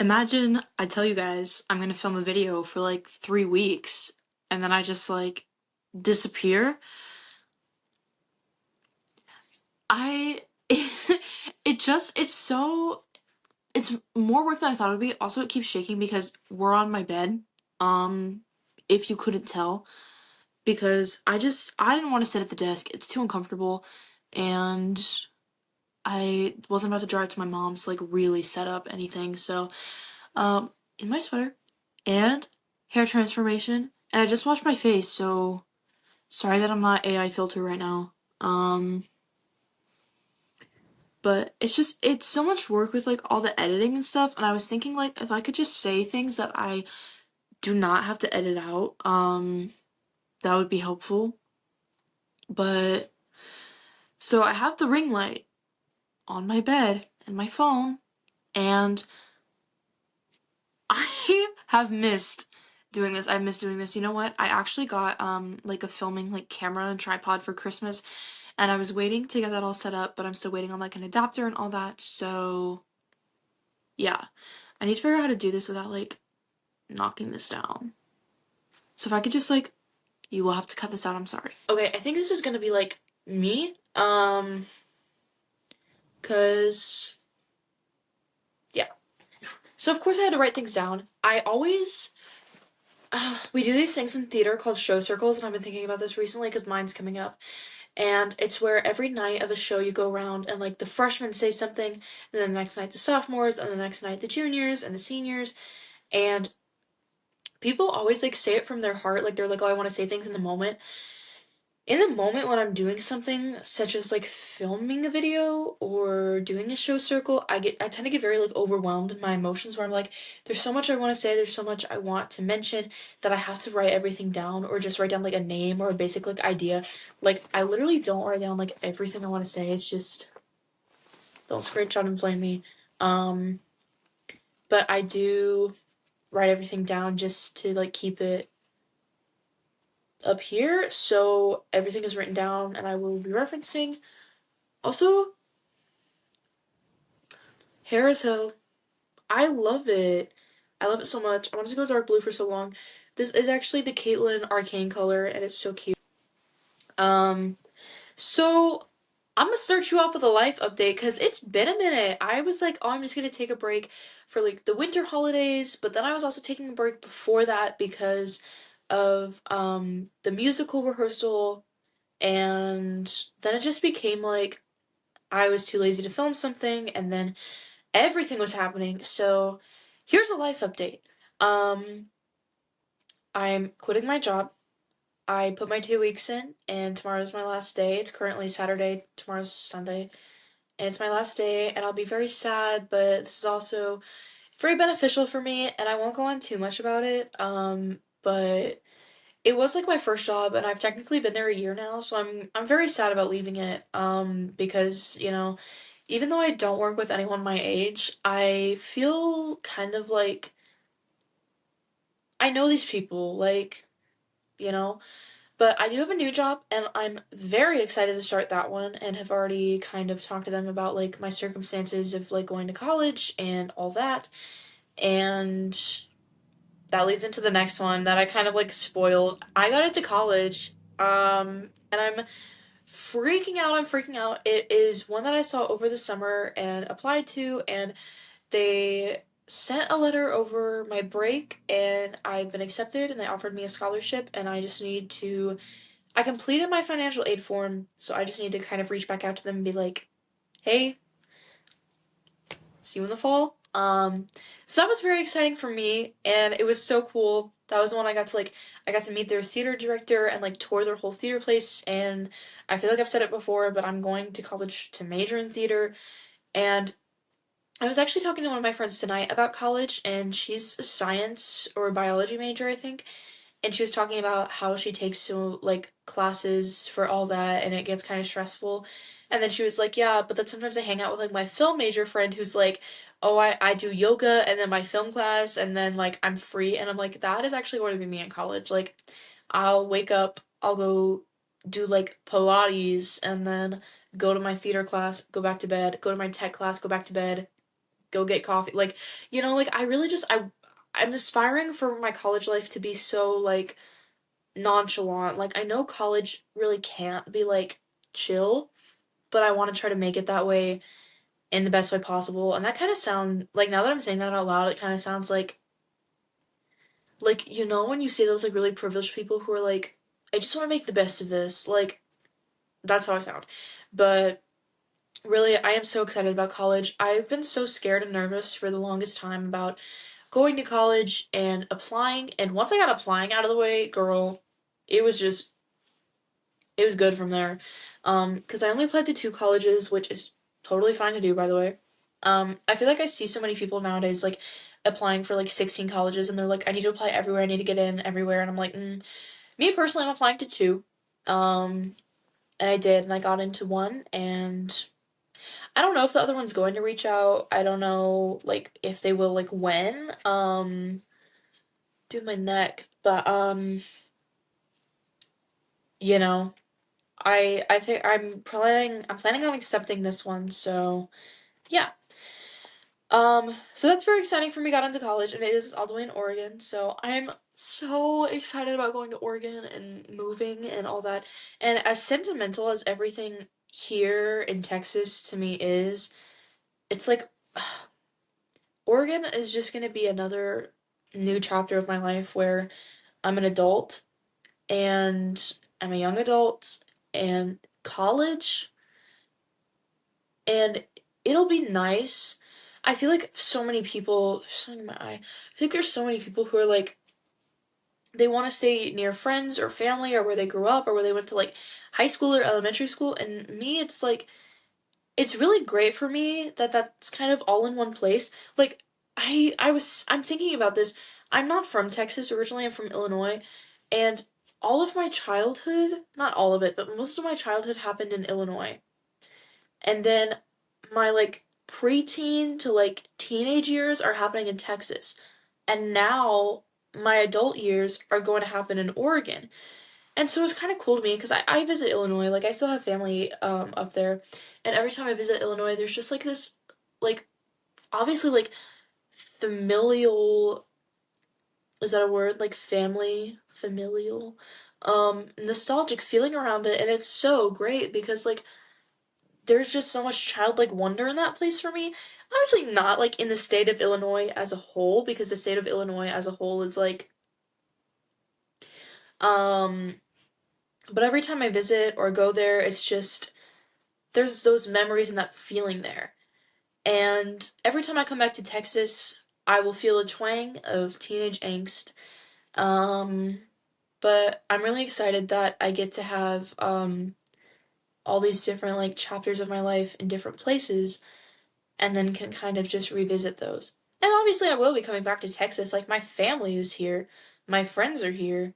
Imagine I tell you guys I'm gonna film a video for like 3 weeks and then I just like disappear. I it's more work than I thought it would be. Also, it keeps shaking because we're on my bed. Um, if you couldn't tell, because I didn't want to sit at the desk. It's too uncomfortable, and I wasn't about to drive to my mom's to like really set up anything. So, in my sweater and hair transformation, and I just washed my face, so sorry that I'm not AI filter right now. Um, but it's so much work with like all the editing and stuff, and I was thinking like if I could just say things that I do not have to edit out, that would be helpful. But so I have the ring light on my bed and my phone, and I have missed doing this. I've missed doing this. You know what? I actually got like a filming like camera and tripod for Christmas, and I was waiting to get that all set up, but I'm still waiting on like an adapter and all that. So, yeah. I need to figure out how to do this without like knocking this down. So if I could just like you will have to cut this out, I'm sorry. Okay, I think this is going to be like me cuz yeah. So of course I had to write things down. I always we do these things in theater called show circles, and I've been thinking about this recently because mine's coming up. And it's where every night of a show you go around and like the freshmen say something, and then the next night the sophomores, and the next night the juniors and the seniors. And people always like say it from their heart, like they're like, oh, I want to say things in the moment. In the moment when I'm doing something such as like filming a video or doing a show circle, I tend to get very like overwhelmed in my emotions where I'm like, there's so much I want to say, there's so much I want to mention that I have to write everything down or just write down like a name or a basic like idea. Like I literally don't write down like everything I want to say. It's just don't screenshot and blame me. Um, but I do write everything down just to like keep it up here so everything is written down and I will be referencing. Also, hair as hell. I love it. I love it so much. I wanted to go dark blue for so long. This is actually the Caitlyn Arcane color, and it's so cute. Um, so I'm gonna start you off with a life update because it's been a minute. I was like, oh, I'm just gonna take a break for like the winter holidays, but then I was also taking a break before that because of the musical rehearsal, and then it just became like I was too lazy to film something, and then everything was happening. So here's a life update. Um, I'm quitting my job. I put my 2 weeks in, and tomorrow's my last day. It's currently Saturday, tomorrow's Sunday, and it's my last day, and I'll be very sad, but this is also very beneficial for me, and I won't go on too much about it. But it was like my first job, and I've technically been there a year now, so I'm very sad about leaving it. Because, even though I don't work with anyone my age, I feel kind of like I know these people, like, you know, but I do have a new job and I'm very excited to start that one and have already kind of talked to them about like my circumstances of like going to college and all that. And that leads into the next one that I kind of like spoiled. I got into college and I'm freaking out. I'm freaking out. It is one that I saw over the summer and applied to, and they sent a letter over my break and I've been accepted and they offered me a scholarship and I completed my financial aid form, so I just need to kind of reach back out to them and be like, "Hey, see you in the fall." So that was very exciting for me and it was so cool. That was the one I got to meet their theater director and like tour their whole theater place, and I feel like I've said it before, but I'm going to college to major in theater. And I was actually talking to one of my friends tonight about college, and she's a science or a biology major, I think. And she was talking about how she takes so like classes for all that, and it gets kind of stressful. And then she was like, "Yeah, but then sometimes I hang out with like my film major friend who's like, oh, I do yoga and then my film class, and then like I'm free." And I'm like, that is actually going to be me in college. Like, I'll wake up, I'll go do like Pilates, and then go to my theater class, go back to bed, go to my tech class, go back to bed, go get coffee. Like, like I really just I'm aspiring for my college life to be so like nonchalant. Like I know college really can't be like chill, but I want to try to make it that way in the best way possible. And that kind of sound like now that I'm saying that out loud, it kind of sounds like when you see those like really privileged people who are like, I just want to make the best of this. Like that's how I sound. But really, I am so excited about college. I've been so scared and nervous for the longest time about going to college and applying. And once I got applying out of the way, girl, it was just it was good from there. Because I only applied to two colleges, which is totally fine to do, by the way. I feel like I see so many people nowadays like applying for like 16 colleges, and they're like, I need to apply everywhere, I need to get in everywhere, and I'm like, me personally, I'm applying to two. Um, and I did, and I got into one, and I don't know if the other one's going to reach out. I don't know, like, if they will, like, when. Do my neck, but you know, I think I'm planning on accepting this one, so yeah. So that's very exciting for me. Got into college, and it is all the way in Oregon, so I'm so excited about going to Oregon and moving and all that. And as sentimental as everything here in Texas to me is, it's like Oregon is just gonna be another new chapter of my life where I'm an adult and I'm a young adult and college and it'll be nice. I feel like so many people, there's something in my eye. I think there's so many people who are like, they want to stay near friends or family or where they grew up or where they went to like high school or elementary school. And me, it's like, it's really great for me that that's kind of all in one place. Like, I'm thinking about this. I'm not from Texas originally, I'm from Illinois. And all of my childhood, not all of it, but most of my childhood happened in Illinois. And then my like preteen to like teenage years are happening in Texas. And now my adult years are going to happen in Oregon. And so it's kind of cool to me because I visit Illinois. Like I still have family up there. And every time I visit Illinois, there's just like this like obviously like familial, is that a word? Like familial nostalgic feeling around it, and it's so great because like there's just so much childlike wonder in that place for me. Obviously not like in the state of Illinois as a whole, because the state of Illinois as a whole is like um but every time I visit or go there, it's just there's those memories and that feeling there. And every time I come back to Texas, I will feel a twang of teenage angst. Um but I'm really excited that I get to have all these different like chapters of my life in different places and then can kind of just revisit those. And obviously, I will be coming back to Texas. Like, my family is here, my friends are here.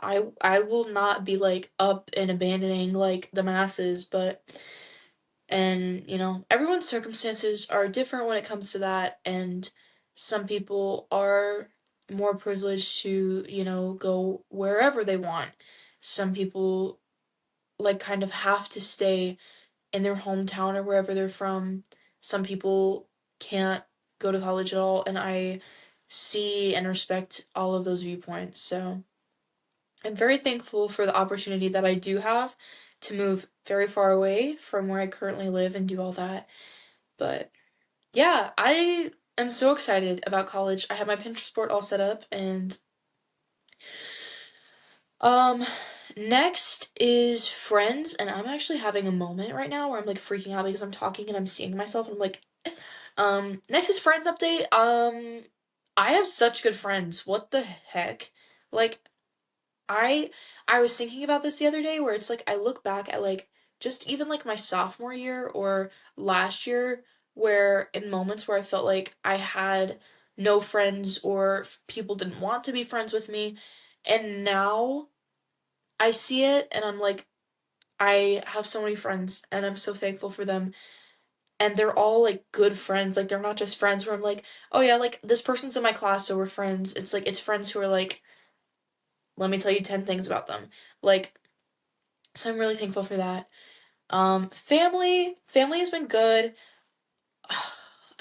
I will not be like up and abandoning like the masses, but and everyone's circumstances are different when it comes to that, and some people are more privileged to go wherever they want. Some people like kind of have to stay in their hometown or wherever they're from. Some people can't go to college at all, and I see and respect all of those viewpoints. So I'm very thankful for the opportunity that I do have to move very far away from where I currently live and do all that. But yeah, I am so excited about college. I have my Pinterest board all set up, and um next is Friends, and I'm actually having a moment right now where I'm like freaking out because I'm talking and I'm seeing myself and I'm like, next is Friends update. I have such good friends. What the heck? Like, I I was thinking about this the other day where it's like I look back at like just even like my sophomore year or last year where in moments where I felt like I had no friends or people didn't want to be friends with me, and now I see it and I'm like, I have so many friends and I'm so thankful for them. And they're all like good friends. Like they're not just friends where I'm like, oh yeah, like this person's in my class, so we're friends. It's like it's friends who are like, let me tell you 10 things about them. Like, so I'm really thankful for that. Family has been good.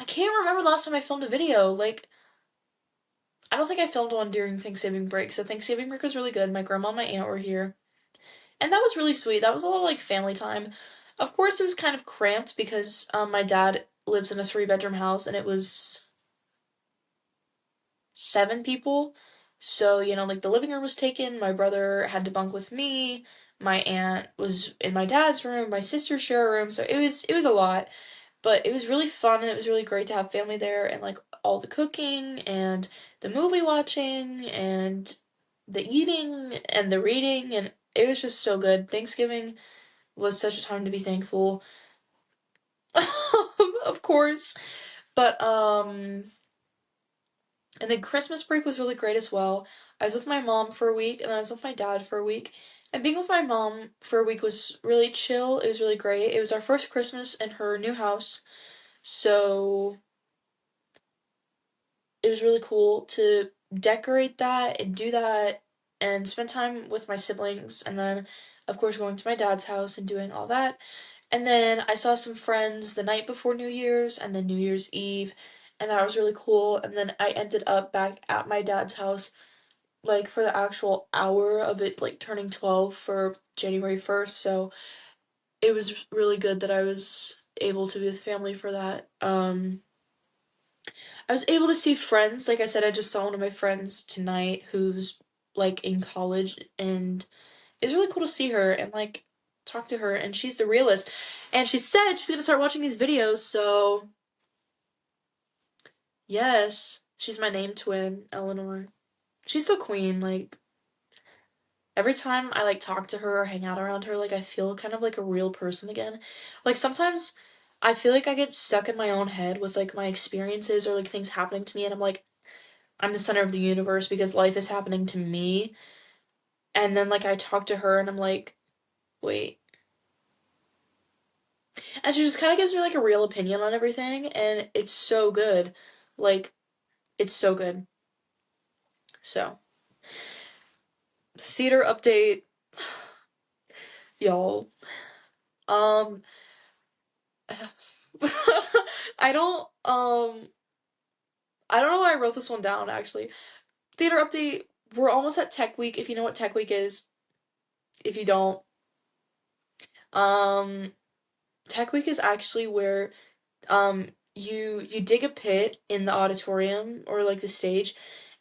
I can't remember the last time I filmed a video. Like, I don't think I filmed one during Thanksgiving break. So Thanksgiving break was really good. My grandma and my aunt were here. And that was really sweet. That was a lot of like family time. Of course, it was kind of cramped because my dad lives in a 3-bedroom house and it was 7 people. So, like the living room was taken. My brother had to bunk with me. My aunt was in my dad's room. My sister shared a room. So it was a lot. But it was really fun and it was really great to have family there and like all the cooking and the movie watching and the eating and the reading, and it was just so good. Thanksgiving was such a time to be thankful. Of course. But and then Christmas break was really great as well. I was with my mom for a week and then I was with my dad for a week. And being with my mom for a week was really chill. It was really great. It was our first Christmas in her new house. So it was really cool to decorate that and do that and spend time with my siblings, and then of course going to my dad's house and doing all that. And then I saw some friends the night before New Year's and then New Year's Eve, and that was really cool. And then I ended up back at my dad's house like for the actual hour of it like turning 12 for January 1st. So it was really good that I was able to be with family for that. I was able to see friends. Like I said, I just saw one of my friends tonight who's like in college, and it's really cool to see her and like talk to her, and she's the realist. And she said she's gonna start watching these videos, so yes, she's my name twin, Eleanor. She's so queen, like every time I like talk to her or hang out around her, like I feel kind of like a real person again. Like sometimes I feel like I get stuck in my own head with like my experiences or like things happening to me, and I'm like, I'm the center of the universe because life is happening to me. And then like I talk to her and I'm like, wait. And she just kind of gives me like a real opinion on everything, and it's so good. Like it's so good. So, theater update, y'all. Um I don't know why I wrote this one down actually. Theater update, we're almost at Tech Week if you know what Tech Week is. If you don't, um Tech Week is actually where you dig a pit in the auditorium or like the stage,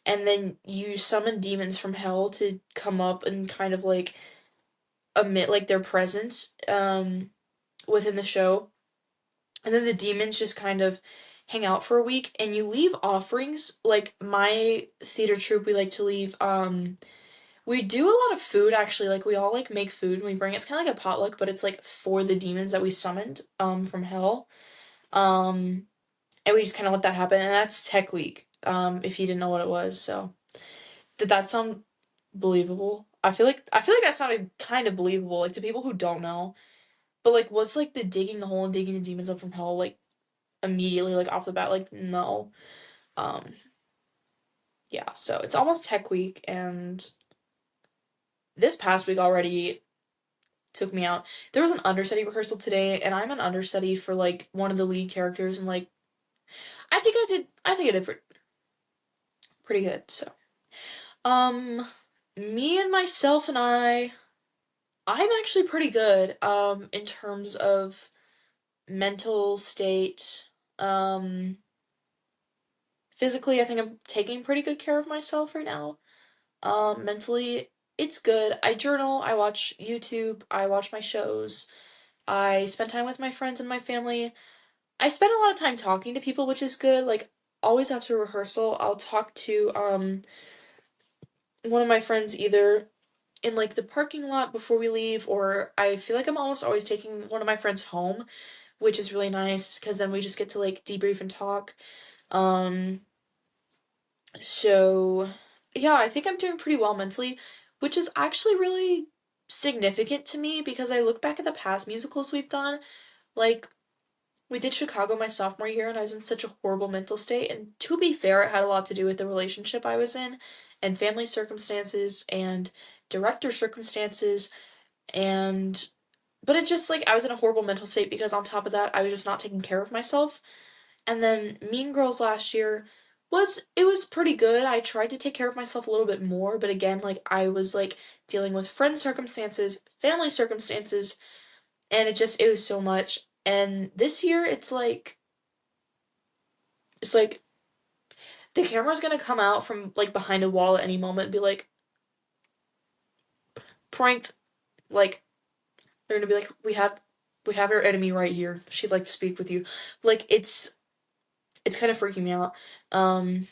and then you summon demons from hell to come up and kind of like emit like their presence within the show. And then the demons just kind of hang out for a week, and you leave offerings. Like my theater troupe, we like to leave we do a lot of food actually. Like we all like make food and we bring it. It's kind of like a potluck, but it's like for the demons that we summoned from hell. Um and we just kind of let that happen, and that's Tech Week. If you didn't know what it was, so did that sound believable? I feel like that sounded kind of believable, like to people who don't know. But like, what's like the digging the hole and digging the demons up from hell like immediately, like off the bat? Like, no. Um, yeah. So it's almost Tech Week, and this past week already took me out. There was an understudy rehearsal today, and I'm an understudy for like one of the lead characters, and like I think I did pretty good. So. Um, me and myself and I'm actually pretty good, in terms of mental state. Um, physically, I think I'm taking pretty good care of myself right now. Mentally, it's good. I journal, I watch YouTube, I watch my shows, I spend time with my friends and my family. I spend a lot of time talking to people, which is good. Like, always after rehearsal, I'll talk to, one of my friends either in like the parking lot before we leave, or I feel like I'm almost always taking one of my friends home, which is really nice because then we just get to like debrief and talk. Um, so yeah, I think I'm doing pretty well mentally, which is actually really significant to me because I look back at the past musicals we've done, like we did Chicago my sophomore year and I was in such a horrible mental state, and to be fair, it had a lot to do with the relationship I was in and family circumstances and director circumstances, and but it just like I was in a horrible mental state because on top of that I was just not taking care of myself. And then Mean Girls last year was pretty good. I tried to take care of myself a little bit more, but again, like I was like dealing with friend circumstances, family circumstances, and it was so much. And this year it's like the camera's gonna come out from like behind a wall at any moment and be like pranked. Like they're gonna be like, we have our enemy right here. She'd like to speak with you. Like it's kind of freaking me out. Um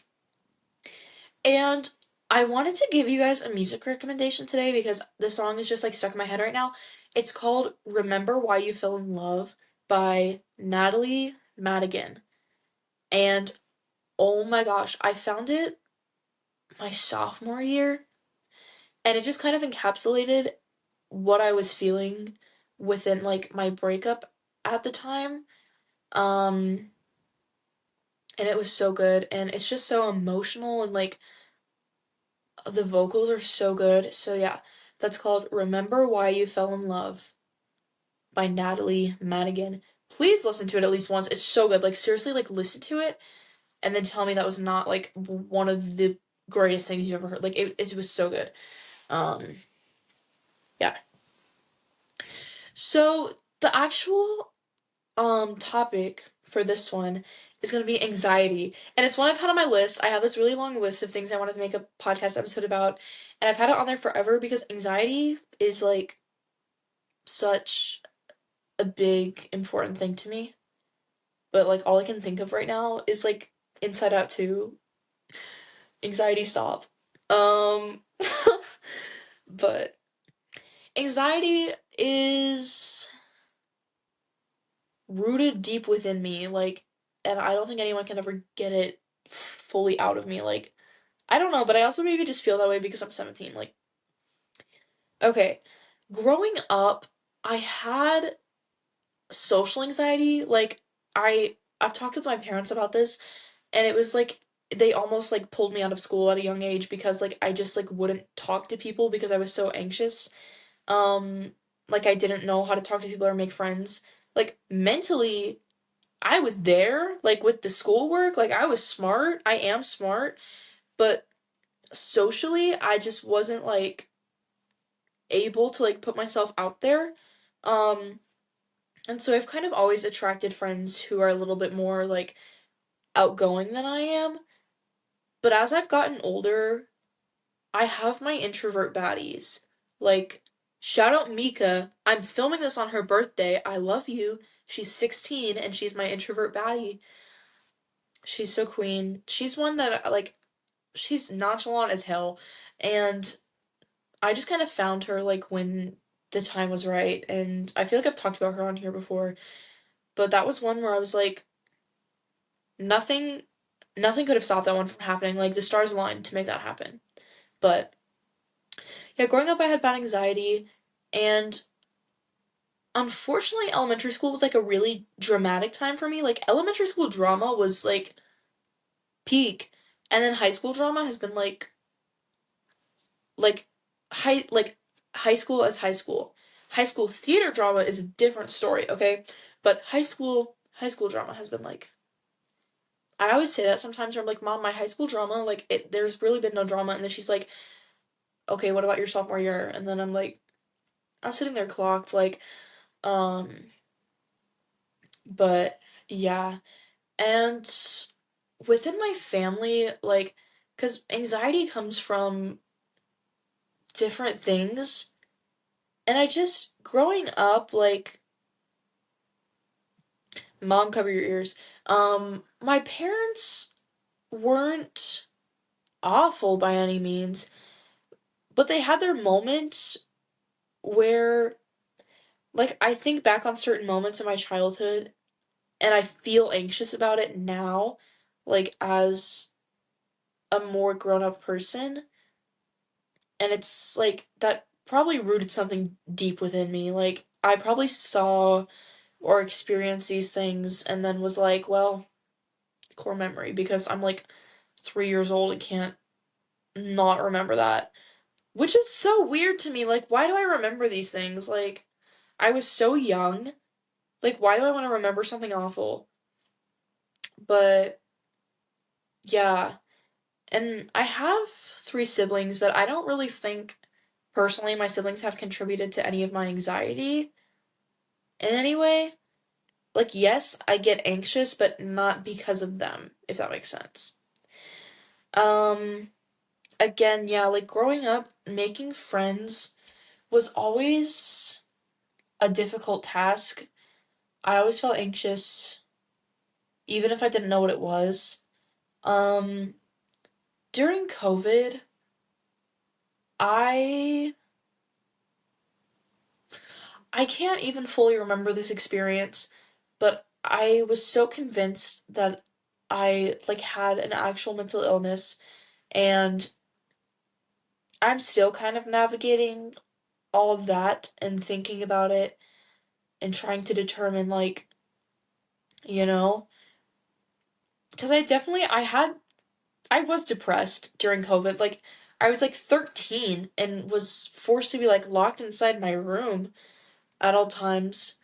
and I wanted to give you guys a music recommendation today because the song is just like stuck in my head right now. It's called Remember Why You Fell in Love by Natalie Madigan. And oh my gosh, I found it my sophomore year and it just kind of encapsulated what I was feeling within like my breakup at the time. Um and it was so good and it's just so emotional and like the vocals are so good. So yeah, that's called Remember Why You Fell in Love by Natalie Madigan. Please listen to it at least once. It's so good. Like seriously, like listen to it and then tell me that was not like one of the greatest things you ever heard. Like it was so good. Um yeah. So the actual topic for this one is going to be anxiety. And it's one I've had on my list. I have this really long list of things I wanted to make a podcast episode about, and I've had it on there forever because anxiety is like such a big important thing to me. But like all I can think of right now is like Inside Out 2. Anxiety stop. Um but anxiety is rooted deep within me, like, and I don't think anyone can ever get it fully out of me. Like, I don't know, but I also maybe just feel that way because I'm 17. Like, okay, growing up, I had social anxiety. Like, I've talked with my parents about this, and it was like they almost like pulled me out of school at a young age because like I just like wouldn't talk to people because I was so anxious. Um, like I didn't know how to talk to people or make friends. Like mentally, I was there, like with the schoolwork, like I was smart. I am smart, but socially, I just wasn't like able to like put myself out there. Um, and so I've kind of always attracted friends who are a little bit more like outgoing than I am. But as I've gotten older, I have my introvert baddies. Like, shout out Mika. I'm filming this on her birthday. I love you. She's 16 and she's my introvert baddie. She's so queen. She's one that like she's nonchalant as hell and I just kind of found her like when the time was right and I feel like I've talked about her on here before, but that was one where I was like nothing nothing could have stopped that one from happening. Like the stars aligned to make that happen. But yeah, growing up I had bad anxiety and unfortunately elementary school was like a really dramatic time for me. Like elementary school drama was like peak and then high school drama has been like like high school as high school. High school theater drama is a different story, okay? But high school drama has been like I always say that sometimes where I'm like, Mom, my high school drama, like there's really been no drama and then she's like, okay, what about your sophomore year? And then I'm like I'm sitting there clocked, like, um but yeah. And within my family, like, because anxiety comes from different things. And I just, growing up, like, Mom, cover your ears. My parents weren't awful by any means, but they had their moments where, like, I think back on certain moments in my childhood and I feel anxious about it now, like, as a more grown up person. And it's like that probably rooted something deep within me. Like, I probably saw or experienced these things and then was like, well, core memory because I'm like 3 years old and can't not remember that. Which is so weird to me. Like, why do I remember these things? Like, I was so young. Like, why do I want to remember something awful? But yeah, and I have three siblings, but I don't really think personally my siblings have contributed to any of my anxiety in any way. Like, yes, I get anxious, but not because of them, if that makes sense. Um, Again, yeah, like growing up, making friends was always a difficult task. I always felt anxious, even if I didn't know what it was. Um, During COVID, I I can't even fully remember this experience, but I was so convinced that I like had an actual mental illness, and I'm still kind of navigating all of that and thinking about it and trying to determine like, you know, because I was depressed during COVID. Like I was like 13 and was forced to be like locked inside my room at all times.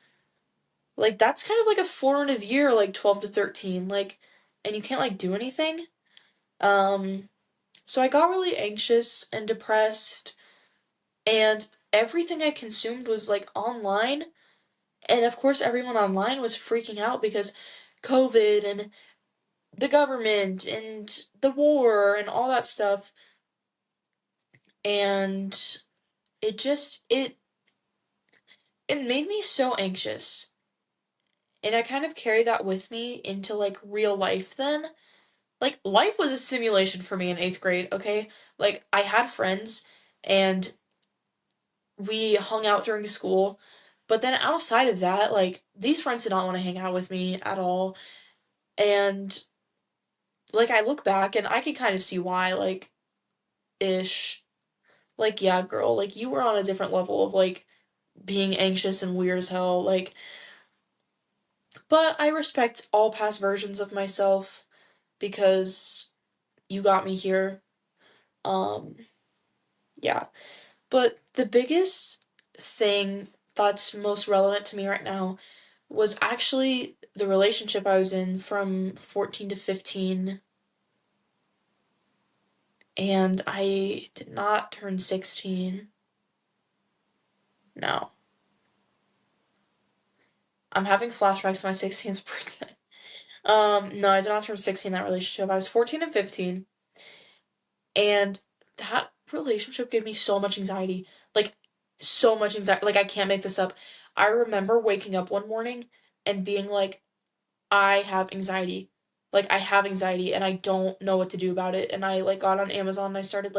Like that's kind of like a formative year, like 12 to 13, like, and you can't like do anything. Um so I got really anxious and depressed, and everything I consumed was like online. And of course everyone online was freaking out because COVID and the government and the war and all that stuff. And it made me so anxious. And I kind of carried that with me into like real life then. Like life was a simulation for me in 8th grade, okay? Like I had friends and we hung out during school, but then outside of that, like these friends did not want to hang out with me at all. And like I look back and I can kind of see why, like ish. Like yeah, girl, like you were on a different level of like being anxious and weird as hell. Like, but I respect all past versions of myself because you got me here. Um, yeah. But the biggest thing that's most relevant to me right now was actually the relationship I was in from 14 to 15, and I did not turn 16. No. I'm having flashbacks to my 16th birthday. No, I did not turn 16 in that relationship. I was 14 and 15. And that relationship gave me so much anxiety. Like, so much anxiety. Like, I can't make this up. I remember waking up one morning and being like, I have anxiety. Like, I have anxiety and I don't know what to do about it. And I, like, got on Amazon and I started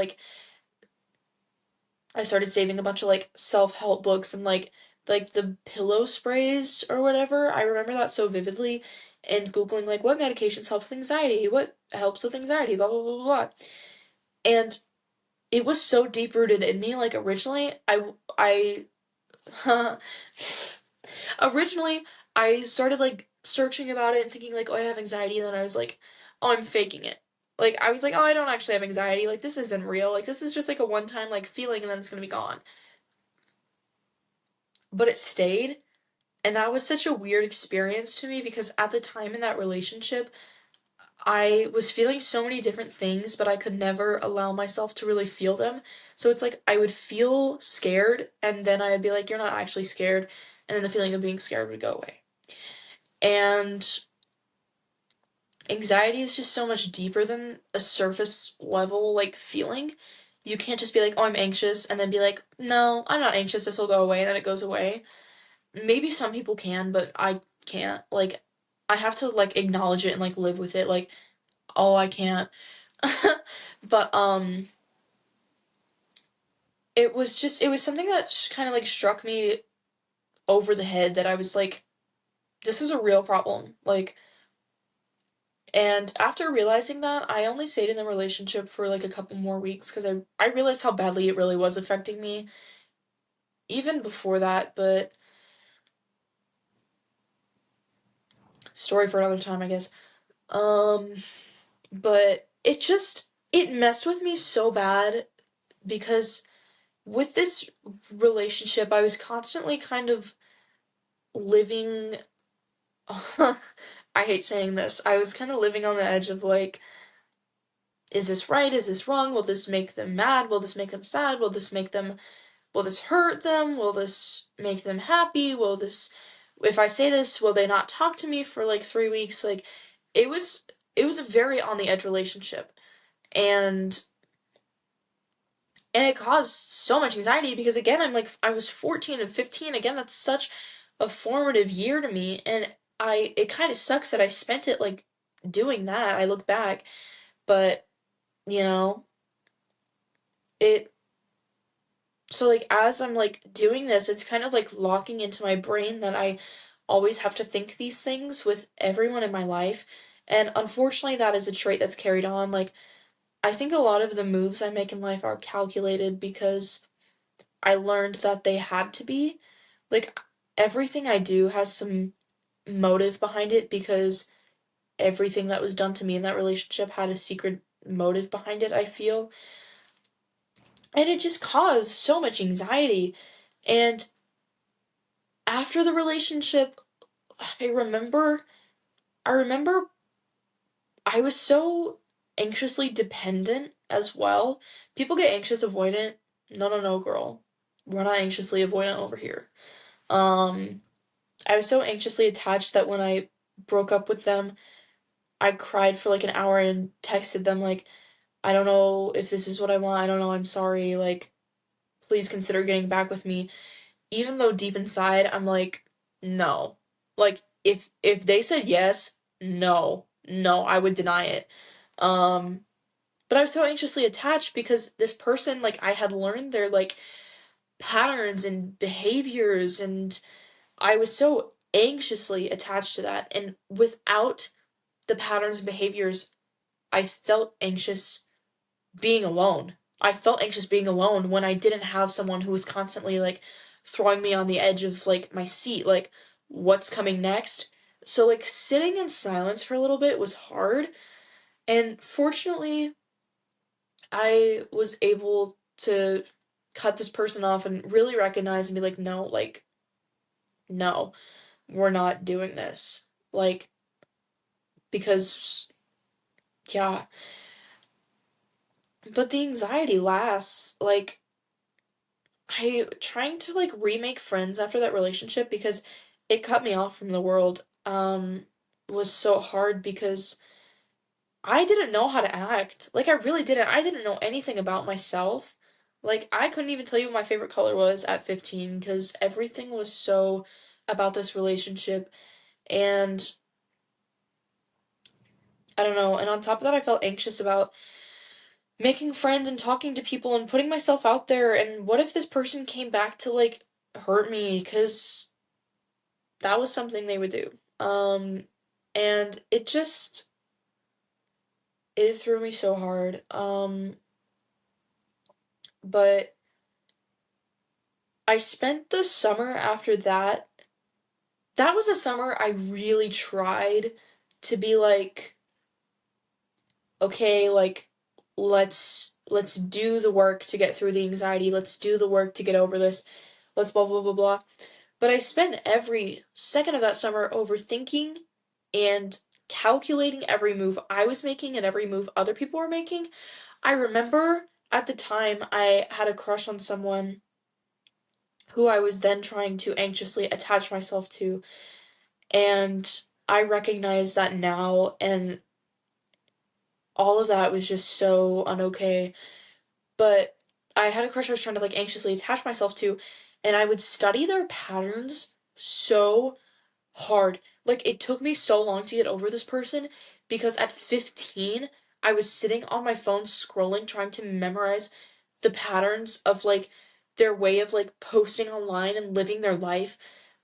saving a bunch of, like, self-help books and, like, the pillow sprays or whatever. I remember that so vividly. And Googling, like, what medications help with anxiety? What helps with anxiety? Blah, blah, blah, blah, blah. And it was so deep rooted in me. Like originally, originally I started like searching about it and thinking like, oh, I have anxiety, and then I was like, oh, I'm faking it. Like I was like, oh, I don't actually have anxiety. Like this isn't real. Like this is just like a one time like feeling, and then it's gonna be gone. But it stayed, and that was such a weird experience to me because at the time in that relationship, I was feeling so many different things, but I could never allow myself to really feel them. So it's like I would feel scared, and then I'd be like, you're not actually scared. And then the feeling of being scared would go away. And anxiety is just so much deeper than a surface level, like, feeling. You can't just be like, oh, I'm anxious, and then be like, no, I'm not anxious, this will go away, and then it goes away. Maybe some people can, but I can't. Like, I have to, like, acknowledge it and, like, live with it. Like, oh, I can't. But it was something that kind of like struck me over the head, that I was like, this is a real problem. Like, and after realizing that, I only stayed in the relationship for like a couple more weeks because I realized how badly it really was affecting me even before that. But story for another time, I guess. Um but it messed with me so bad because with this relationship I was constantly kind of living I hate saying this. I was kind of living on the edge of like, is this right? Is this wrong? Will this make them mad? Will this make them sad? Will this hurt them? Will this make them happy? If I say this, will they not talk to me for like 3 weeks? Like, it was, it was a very on the edge relationship. And, and it caused so much anxiety because again, I was 14 and 15. Again, that's such a formative year to me. And it kind of sucks that I spent it like doing that. I look back, but you know, it so like as I'm like doing this, it's kind of like locking into my brain that I always have to think these things with everyone in my life. And unfortunately that is a trait that's carried on. Like I think a lot of the moves I make in life are calculated because I learned that they had to be. Like everything I do has some motive behind it because everything that was done to me in that relationship had a secret motive behind it, I feel. And it just caused so much anxiety. And after the relationship, I remember I remember I was so anxiously dependent as well. People get anxious avoidant. No, no, no, girl. We're not anxiously avoidant over here. Um, I was so anxiously attached that when I broke up with them, I cried for like an hour and texted them like, I don't know if this is what I want. I don't know. I'm sorry. Like, please consider getting back with me. Even though deep inside I'm like, no. Like if they said yes, no. No, I would deny it. Um but I was so anxiously attached because this person like I had learned their like patterns and behaviors and I was so anxiously attached to that and without the patterns and behaviors I felt anxious being alone. I felt anxious being alone when I didn't have someone who was constantly like throwing me on the edge of like my seat, like what's coming next. So like sitting in silence for a little bit was hard, and fortunately I was able to cut this person off and really recognize and be like, no, like no, we're not doing this. Like because yeah, but the anxiety lasts like I trying to like remake friends after that relationship because it cut me off from the world was so hard because I didn't know how to act. Like I really didn't. I didn't know anything about myself. Like I couldn't even tell you what my favorite color was at 15 because everything was so about this relationship and I don't know. And on top of that I felt anxious about making friends and talking to people and putting myself out there and what if this person came back to like hurt me cuz that was something they would do. And it threw me so hard. But I spent the summer after that. That was the summer I really tried to be like, okay, like let's do the work to get through the anxiety. Let's do the work to get over this. Let's blah blah blah blah. But I spent every second of that summer overthinking and calculating every move I was making and every move other people were making. I remember at the time I had a crush on someone who I was then trying to anxiously attach myself to, and I recognize that now, and all of that was just so unokay. But I had a crush I was trying to like anxiously attach myself to, and I would study their patterns so hard. Like it took me so long to get over this person because at 15 I was sitting on my phone scrolling trying to memorize the patterns of like their way of like posting online and living their life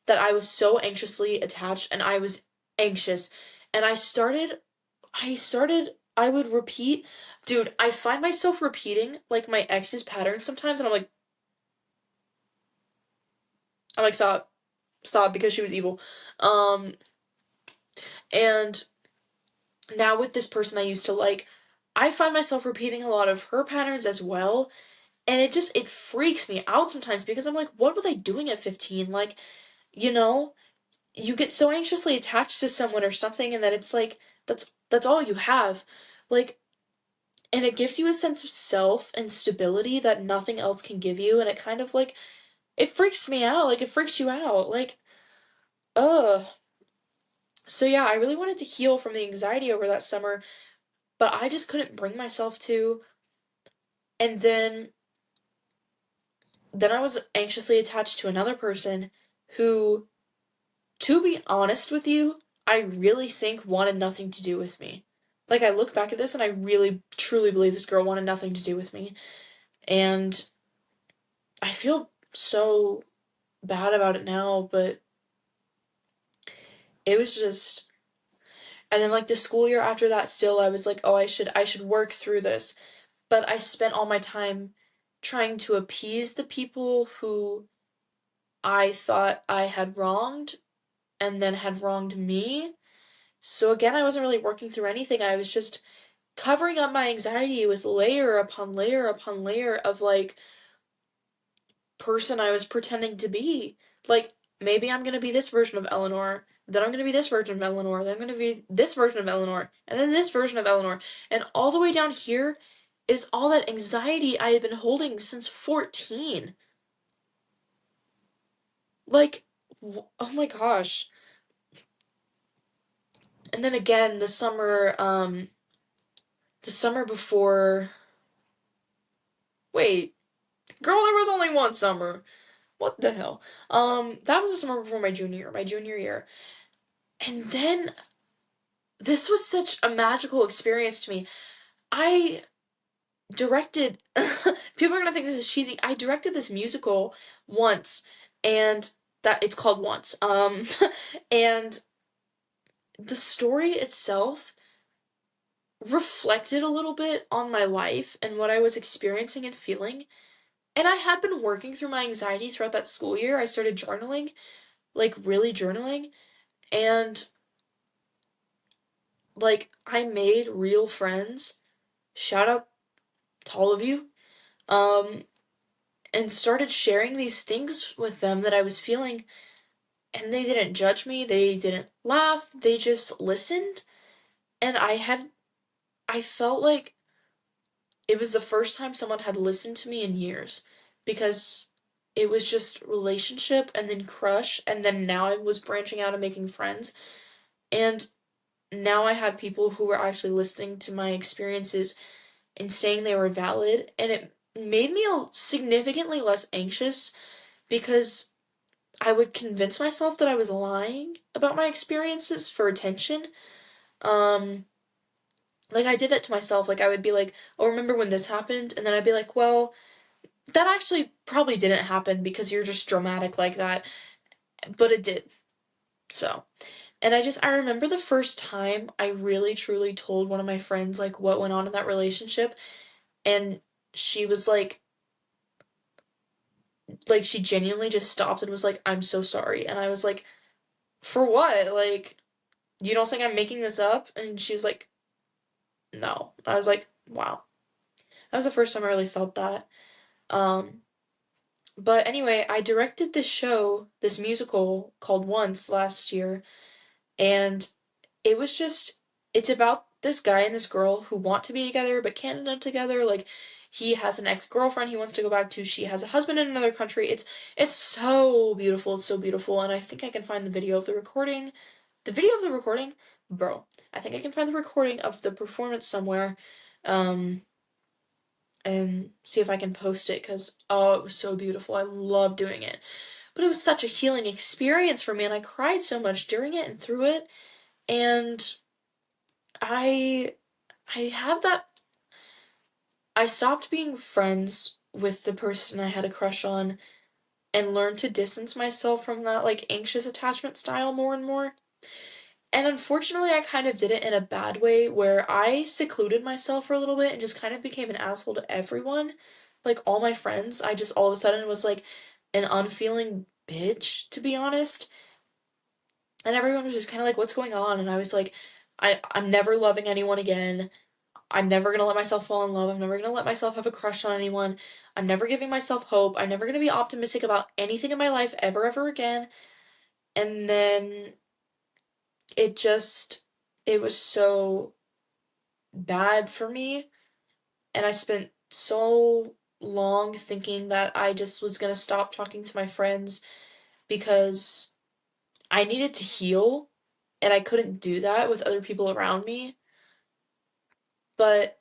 that I was so anxiously attached and I was anxious and I would repeat, dude, I find myself repeating like my ex's patterns sometimes and I'm like stop because she was evil. Um and now with this person I used to like, I find myself repeating a lot of her patterns as well. And it freaks me out sometimes because I'm like, what was I doing at 15? Like, you know? you get so anxiously attached to someone or something, and then it's like that's all you have. Like, and it gives you a sense of self and stability that nothing else can give you, and it kind of like it freaks me out. Like, it freaks you out. Like, ugh. So yeah, I really wanted to heal from the anxiety over that summer, but I just couldn't bring myself to. And then I was anxiously attached to another person who, to be honest with you, I really think wanted nothing to do with me. Like, I look back at this and I really truly believe this girl wanted nothing to do with me. And I feel so bad about it now, but it was just. And then like the school year after that, still I was like, oh, I should work through this. But I spent all my time trying to appease the people who I thought I had wronged and then had wronged me. So again, I wasn't really working through anything. I was just covering up my anxiety with layer upon layer upon layer of like person I was pretending to be. Like, maybe I'm gonna be this version of Eleanor, then I'm gonna be this version of Eleanor, then I'm gonna be this version of Eleanor, and then this version of Eleanor. And all the way down here is all that anxiety I had been holding since 14. Like, oh my gosh. And then again, the summer before. Wait, girl, there was only one summer. What the hell? That was the summer before my junior year. And then this was such a magical experience to me. I directed people are gonna think this is cheesy. I directed this musical once, and that it's called Once. And the story itself reflected a little bit on my life and what I was experiencing and feeling. And I had been working through my anxiety throughout that school year. I started journaling, like really journaling, and like I made real friends. Shout out to all of you. Um and started sharing these things with them that I was feeling, and they didn't judge me, they didn't laugh, they just listened. And I felt like it was the first time someone had listened to me in years, because it was just relationship and then crush, and then now I was branching out and making friends. And now I had people who were actually listening to my experiences and saying they were valid, and it made me significantly less anxious, because I would convince myself that I was lying about my experiences for attention. Um, like I did that to myself. Like I would be like, "Oh, remember when this happened?" And then I'd be like, "Well, that actually probably didn't happen because you're just dramatic like that." But it did. So, and I remember the first time I really truly told one of my friends like what went on in that relationship, and she was like she genuinely just stopped and was like, "I'm so sorry." And I was like, "For what? Like, you don't think I'm making this up?" And she was like, "No." I was like, "Wow." That was the first time I really felt that. Um, but anyway, I directed this show, this musical called Once last year, and it was just it's about this guy and this girl who want to be together but can't end up together. Like, he has an ex-girlfriend he wants to go back to, she has a husband in another country. It's so beautiful, it's so beautiful, and I think I can find the video of the recording. The video of the recording? Bro, I think I can find the recording of the performance somewhere. Um and see if I can post it, because oh, it was so beautiful. I love doing it. But it was such a healing experience for me, and I cried so much during it and through it. And I I had that I stopped being friends with the person I had a crush on and learned to distance myself from that like anxious attachment style more and more. And unfortunately, I kind of did it in a bad way where I secluded myself for a little bit and just kind of became an asshole to everyone. Like all my friends, I just all of a sudden was like an unfeeling bitch, to be honest. And everyone was just kind of like, "What's going on?" And I was like, I'm never loving anyone again. I'm never gonna let myself fall in love. I'm never gonna let myself have a crush on anyone. I'm never giving myself hope. I'm never gonna be optimistic about anything in my life ever, ever again. And then it just, it was so bad for me. And I spent so long thinking that I just was gonna stop talking to my friends because I needed to heal and I couldn't do that with other people around me. But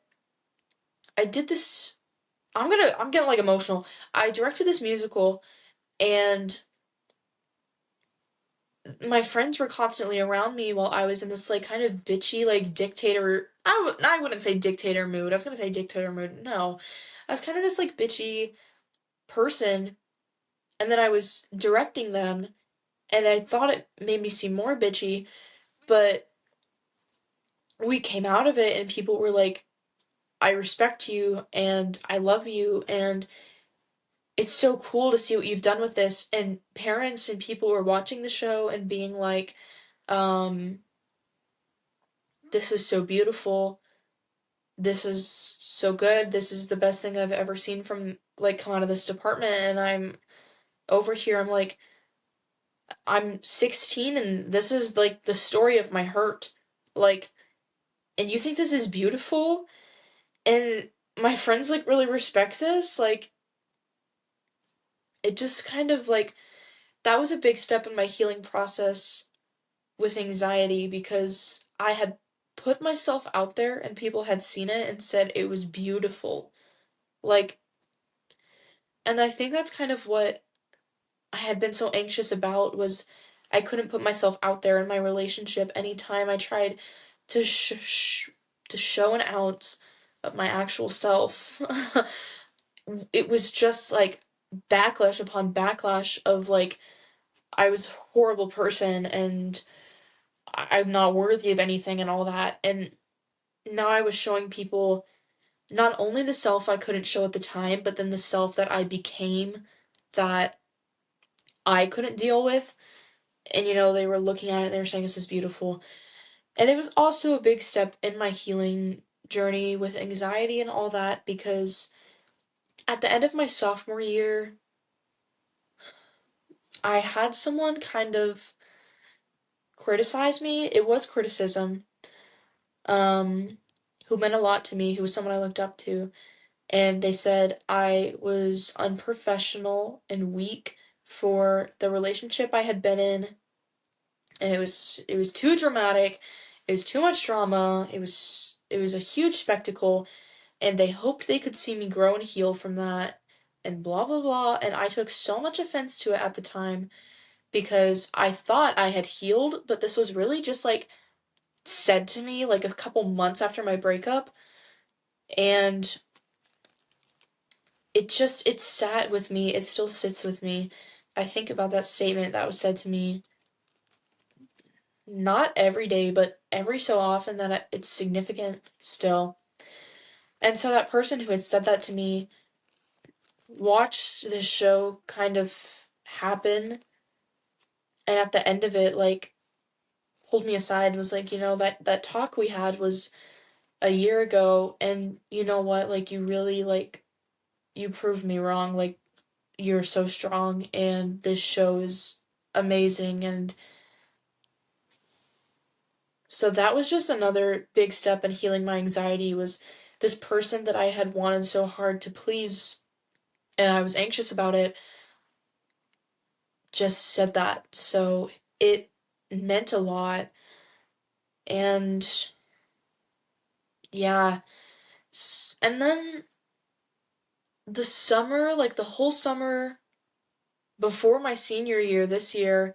I did this, I'm getting like emotional. I directed this musical and my friends were constantly around me while I was in this like kind of bitchy like dictator, I wouldn't say dictator mood. I was gonna say dictator mood. No. I was kind of this like bitchy person, and then I was directing them and I thought it made me seem more bitchy, but we came out of it and people were like, I respect you and I love you and it's so cool to see what you've done with this. And parents and people were watching the show and being like, um, this is so beautiful. This is so good. This is the best thing I've ever seen from like come out of this department. And I'm over here, I'm like, I'm 16 and this is like the story of my hurt. Like, and you think this is beautiful? And my friends like really respect this. Like, it just kind of like, that was a big step in my healing process with anxiety because I had put myself out there and people had seen it and said it was beautiful. Like, and I think that's kind of what I had been so anxious about was I couldn't put myself out there in my relationship anytime I tried to to show an ounce of my actual self. It was just like backlash upon backlash of like I was a horrible person and I'm not worthy of anything and all that. And now I was showing people not only the self I couldn't show at the time, but then the self that I became that I couldn't deal with. And they were looking at it and they were saying this is beautiful. And it was also a big step in my healing journey with anxiety and all that because at the end of my sophomore year, I had someone kind of criticize me. It was criticism, um, who meant a lot to me, who was someone I looked up to. And they said I was unprofessional and weak for the relationship I had been in, and it was too dramatic. It was too much drama. It was a huge spectacle, and they hoped they could see me grow and heal from that, and blah blah blah. And I took so much offense to it at the time because I thought I had healed, but this was really just like said to me like a couple months after my breakup, and it sat with me. It still sits with me. I think about that statement that was said to me not every day, but every so often that it's significant still. And so that person who had said that to me watched this show kind of happen, and at the end of it, like, pulled me aside and was like, that talk we had was a year ago, and you know what, like, you really, like, you proved me wrong, like, you're so strong, and this show is amazing, and so that was just another big step in healing my anxiety was this person that I had wanted so hard to please and I was anxious about it just said that. So it meant a lot. And yeah. And then the summer, like the whole summer before my senior year this year,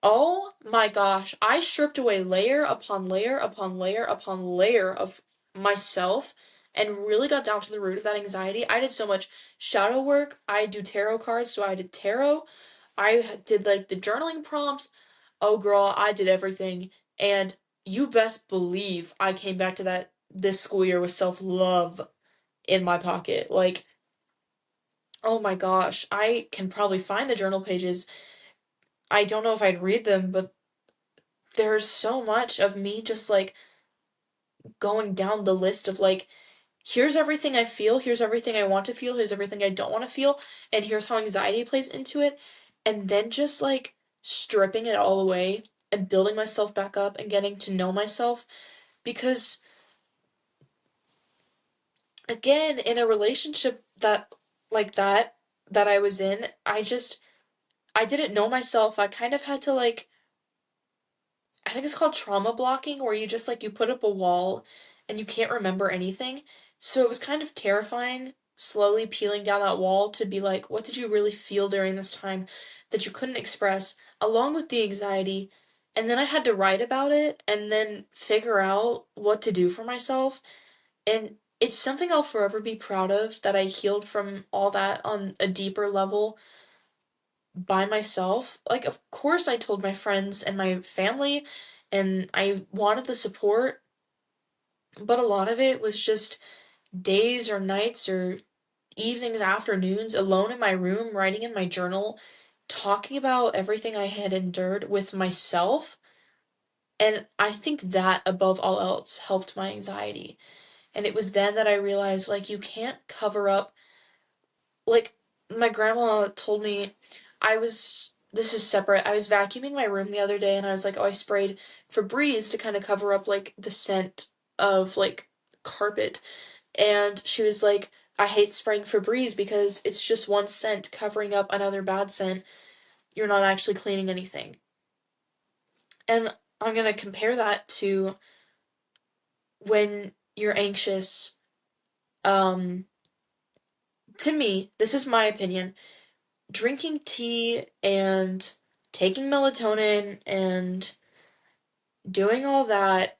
oh my gosh, I stripped away layer upon layer upon layer upon layer of myself and really got down to the root of that anxiety. I did so much shadow work. I do tarot cards, so I did tarot. I did like the journaling prompts. Oh girl, I did everything. And you best believe I came back to that this school year with self-love in my pocket. Like, oh my gosh, I can probably find the journal pages. I don't know if I'd read them, but there's so much of me just like going down the list of like, here's everything I feel, here's everything I want to feel, here's everything I don't want to feel, and here's how anxiety plays into it. And then just like stripping it all away and building myself back up and getting to know myself. Because, again, in a relationship that I was in, I didn't know myself. I kind of had to, like, I think it's called trauma blocking, where you just, like, you put up a wall and you can't remember anything. So it was kind of terrifying, slowly peeling down that wall to be like, what did you really feel during this time that you couldn't express, along with the anxiety? And then I had to write about it and then figure out what to do for myself. And it's something I'll forever be proud of, that I healed from all that on a deeper level by myself. Like, of course, I told my friends and my family, and I wanted the support, but a lot of it was just days or nights or evenings, afternoons, alone in my room, writing in my journal, talking about everything I had endured with myself. And I think that, above all else, helped my anxiety. And it was then that I realized, like, you can't cover up, like, my grandma told me, this is separate. I was vacuuming my room the other day and I was like, oh, I sprayed Febreze to kind of cover up, like, the scent of, like, carpet. And she was like, I hate spraying Febreze because it's just one scent covering up another bad scent. You're not actually cleaning anything. And I'm gonna compare that to when you're anxious. Um, to me, this is my opinion, drinking tea and taking melatonin and doing all that,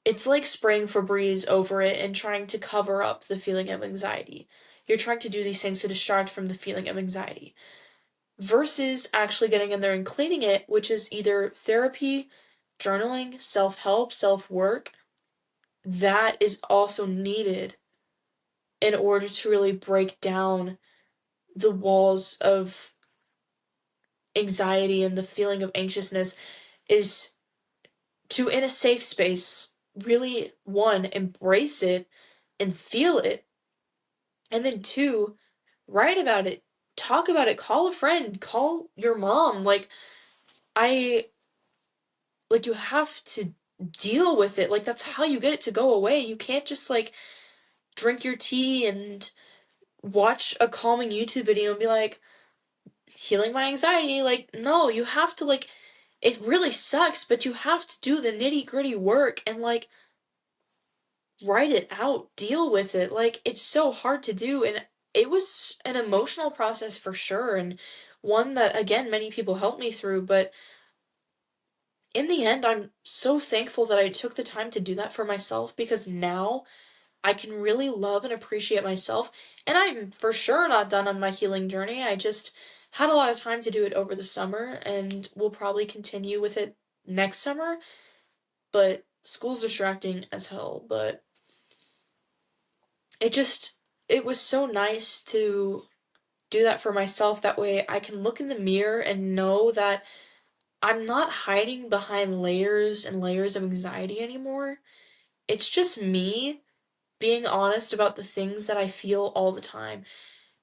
it's like spraying Febreze over it and trying to cover up the feeling of anxiety. You're trying to do these things to distract from the feeling of anxiety. Versus actually getting in there and cleaning it, which is either therapy, journaling, self help, self work, that is also needed in order to really break down the walls of anxiety and the feeling of anxiousness, is to, in a safe space, really, one, embrace it and feel it, and then two, write about it, talk about it, call a friend, call your mom. I, you have to deal with it. Like, that's how you get it to go away. You can't just, like, drink your tea and watch a calming YouTube video and be like, healing my anxiety. Like, no, you have to, like, it really sucks, but you have to do the nitty-gritty work and, like, write it out, deal with it. Like, it's so hard to do, and it was an emotional process for sure, and one that, again, many people helped me through, but in the end, I'm so thankful that I took the time to do that for myself, because now I can really love and appreciate myself. And I'm for sure not done on my healing journey. I just had a lot of time to do it over the summer and will probably continue with it next summer. But school's distracting as hell. But it just, it was so nice to do that for myself. That way I can look in the mirror and know that I'm not hiding behind layers and layers of anxiety anymore. It's just me being honest about the things that I feel all the time.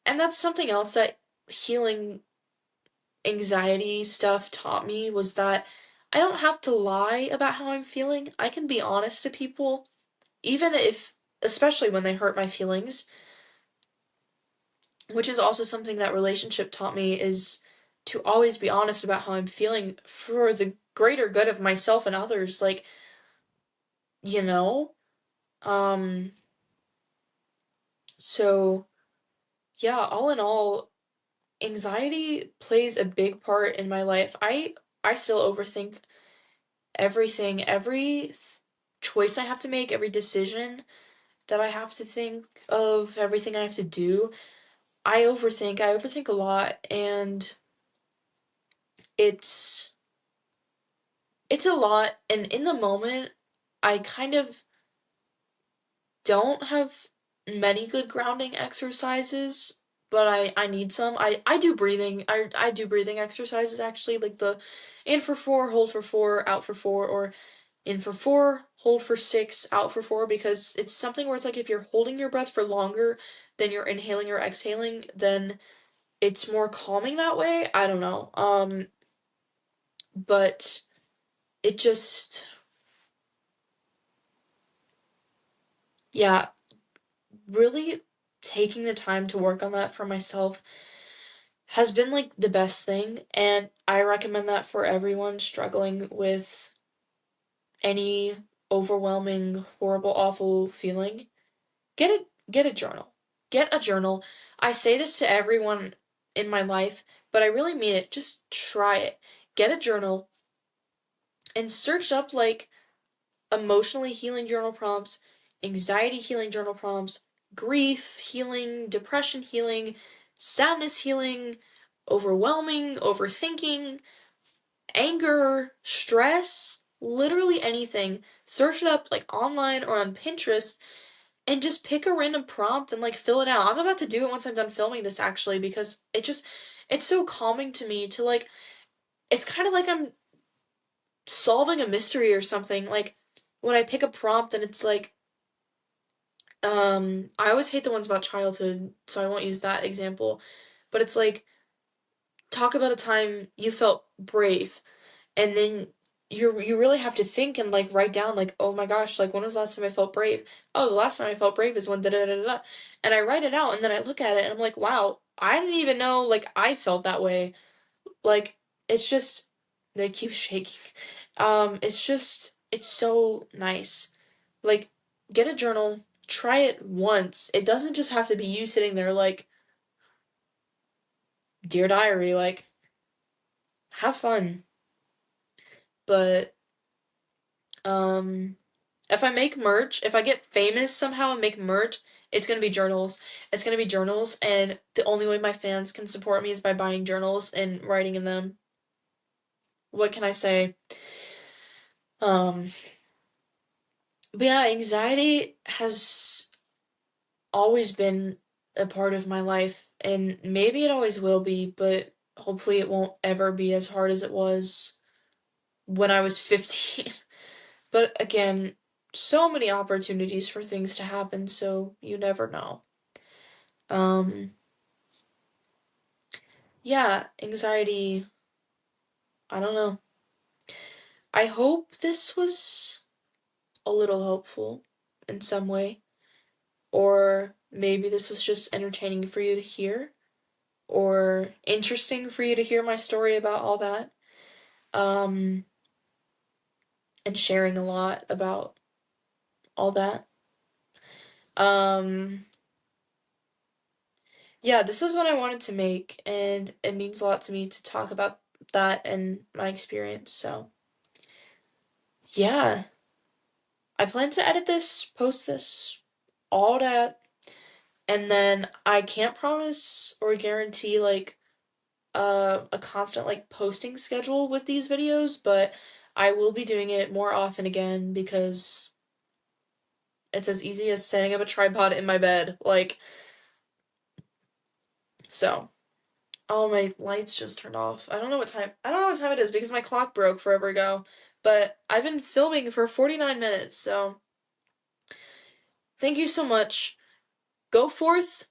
And that's something else that healing anxiety stuff taught me, was that I don't have to lie about how I'm feeling. I can be honest to people, even if, especially when they hurt my feelings, which is also something that relationship taught me, is to always be honest about how I'm feeling for the greater good of myself and others. Like, you know? Um, so yeah, all in all, anxiety plays a big part in my life. I still overthink everything, choice I have to make, every decision that I have to think of, everything I have to do. I overthink a lot, and it's it's a lot, and in the moment I kind of don't have many good grounding exercises, but I need some. I do breathing. I do breathing exercises, actually, like the in for 4, hold for 4, out for 4, or in for 4, hold for 6, out for 4, because it's something where it's like, if you're holding your breath for longer than you're inhaling or exhaling, then it's more calming that way. I don't know. but it just, yeah, really taking the time to work on that for myself has been like the best thing, and I recommend that for everyone struggling with any overwhelming, horrible, awful feeling. Get a journal. Get a journal. I say this to everyone in my life, but I really mean it. Just try it. Get a journal and search up like emotionally healing journal prompts, anxiety healing journal prompts, grief healing, depression healing, sadness healing, overwhelming, overthinking, anger, stress, literally anything. Search it up like online or on Pinterest and just pick a random prompt and like fill it out. I'm about to do it once I'm done filming this actually because it's so calming to me to like it's kind of like I'm solving a mystery or something. Like when I pick a prompt and it's like I always hate the ones about childhood, so I won't use that example. But it's like talk about a time you felt brave and then you really have to think and like write down like, oh my gosh, like when was the last time I felt brave? Oh, the last time I felt brave is when da da da da. And I write it out and then I look at it and I'm like, wow, I didn't even know like I felt that way. Like it's just they keep shaking. It's so nice. Like get a journal, try it once. It doesn't just have to be you sitting there like dear diary, like have fun. But um if I make merch, if I get famous somehow and make merch, it's gonna be journals. It's gonna be journals, and the only way my fans can support me is by buying journals and writing in them. What can I say? Um, but yeah, anxiety has always been a part of my life, and maybe it always will be, but hopefully it won't ever be as hard as it was when I was 15. But again, so many opportunities for things to happen, so you never know. Um, yeah, anxiety, I don't know. I hope this was a little helpful in some way, or maybe this was just entertaining for you to hear, or interesting for you to hear my story about all that, um, and sharing a lot about all that. Um, yeah, this was what I wanted to make, and it means a lot to me to talk about that and my experience, so yeah. I plan to edit this, post this, all that, and then I can't promise or guarantee like a constant like posting schedule with these videos, but I will be doing it more often again because it's as easy as setting up a tripod in my bed. Like so. Oh, my lights just turned off. I don't know what time it is because my clock broke forever ago. But I've been filming for 49 minutes, so thank you so much. Go forth